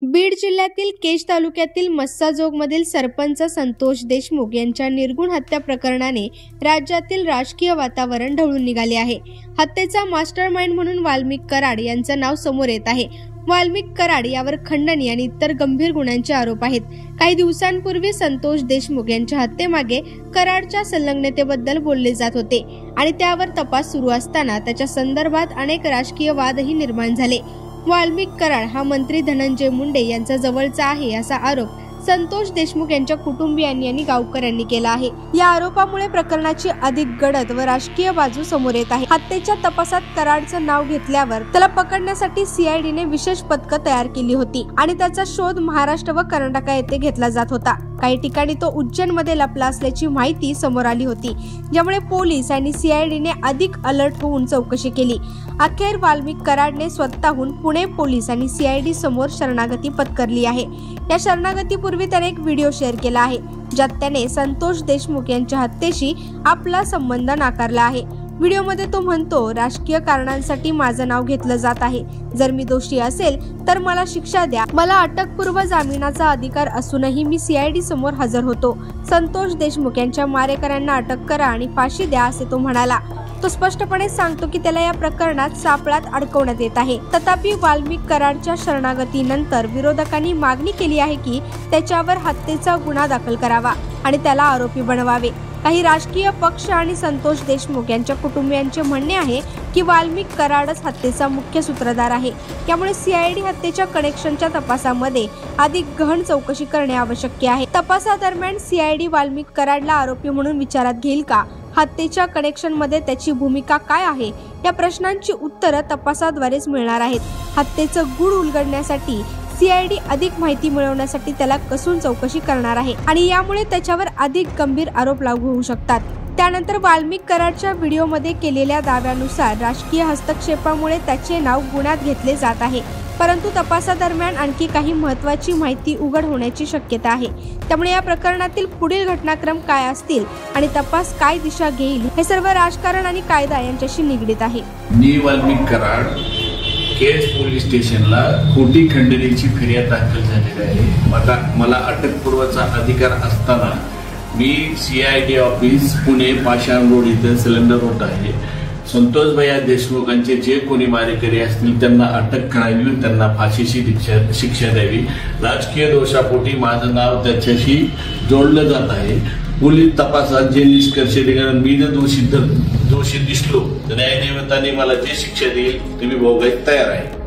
बीड जिल्ह्यातील केज तालुक्यातील मस्साजोगमधील सरपंच संतोष देशमुख यांच्या निर्गुण हत्या प्रकरणाने राज्यातील राजकीय वातावरण ढवळून निघाले आहे। हत्येचा मास्टरमाइंड म्हणून वाल्मिक कराड यांचं नाव समोर येत आहे। वाल्मिक कराड यावर खंडणी आणि इतर गंभीर गुन्ह्यांचे आरोप आहेत। काही दिवसांपूर्वी संतोष देशमुख यांच्या हत्येमागे कराडच्या संलग्नतेबद्दल बोलले जात होते आणि त्यावर तपास सुरू असताना त्याच्या संदर्भात अनेक राजकीय वादही निर्माण झाले। वाल्मिक कराड हा मंत्री धनंजय मुंडे यांचा जवळचा आहे असा आरोप संतोष देशमुख यांच्या कुटुंबियांनी आणि गावकऱ्यांनी केला आहे। या आरोपामुळे प्रकरणाची अधिक गडद व राजकीय बाजू समोर येत आहे। हत्येच्या तपासात कराडचं नाव घेतल्यावर त्याला पकडण्यासाठी सीआयडीने विशेष पथकं तयार केली होती आणि त्याचा शोध महाराष्ट्र व कर्नाटक येथे घेतला जात होता। काही ठिकाणी तो उज्जैनमध्ये लपला असल्याची माहिती समोर आली होती, ज्यामुळे पोलीस आणि सीआयडीने अधिक अलर्ट होऊन चौकशी केली। अखेर वाल्मिक कराडने स्वतःहून पुणे पोलीस आणि सीआयडी समोर शरणागती पत्करली आहे। या शरणागतीपूर्वी त्याने एक व्हिडिओ शेअर केला आहे, ज्यात त्याने संतोष देशमुख यांच्या हत्येशी आपला संबंध नाकारला आहे। व्हिडिओमध्ये तो म्हणतो, राजकीय कारणांसाठी माझं नाव घेतलं जात आहे। जर मी दोषी असेल तर मला शिक्षा द्या। मला अटकपूर्व जामिनाचा अधिकार असूनही मी सीआयडी समोर हजर होतो। संतोष देशमुख यांच्या मारेकऱ्यांना अटक करा आणि फाशी द्या असे तो म्हणाला। तो स्पष्टपणे सांगतो की त्याला या प्रकरणात सापळात अडकवण्यात येत आहे। तथापि वाल्मिक कराडच्या शरणागतीनंतर विरोधकांनी मागणी केली आहे की त्याच्यावर हत्येचा गुन्हा दाखल करावा आणि त्याला आरोपी बनवावे। काही राजकीय पक्ष आणि संतोष देशमुख यांच्या कुटुंबियांचे म्हणणे आहे की वाल्मिक कराडच हत्येचा मुख्य सूत्रधार आहे। त्यामुळे सीआयडी हत्येच्या कनेक्शनच्या तपासामध्ये अधिक गहन चौकशी करणे आवश्यक आहे। तपासादरम्यान सीआयडी वाल्मिक कराडला आरोपी म्हणून विचारात घेईल का? हत्येच्या कनेक्शन मध्ये त्याची भूमिका काय आहे? या प्रश्नांची उत्तरं तपासाद्वारेच मिळणार आहेत। हत्येचं गूढ उलगडण्यासाठी सीआयडी अधिक माहिती मिळवण्यासाठी त्याला कसून चौकशी करणार आहे आणि यामुळे त्याच्यावर अधिक गंभीर आरोप लागू होऊ शकतात। त्यानंतर वाल्मिक कराडच्या व्हिडिओमध्ये केलेल्या दाव्यानुसार राजकीय हस्तक्षेपामुळे त्याचे नाव गुन्ह्यात घेतले जात आहे, परंतु तपासादरम्यान आणखी काही महत्त्वाची माहिती उघड होण्याची शक्यता आहे। त्यामुळे या प्रकरणातील पुढील घटनाक्रम काय असतील आणि तपास काय दिशा घेईल हे सर्व राजकारण आणि कायदा यांच्याशी निगडीत आहे। मी वाल्मिक कराड केज पोलीस स्टेशनला खोटी खंडणीची फिर्याद दाखल झालेली आहे। मला अटकपूर्वचा अधिकार असताना मी सीआयडी ऑफिस पुणे पाषाण रोड इथे सिलेंडर रोड आहे। संतोष भैया देशमुखांचे जे कोणी मारेकरी असतील त्यांना अटक करावी, त्यांना फाशीची शिक्षा द्यावी। राजकीय दोषापोटी माझं नाव त्याच्याशी जोडलं जात आहे। पोलीस तपासात जे निष्कर्ष निघाले, मी जर दोषी दिसलो तर न्यायदेवताने मला जे शिक्षा देईल ते मी भोगायला तयार आहे।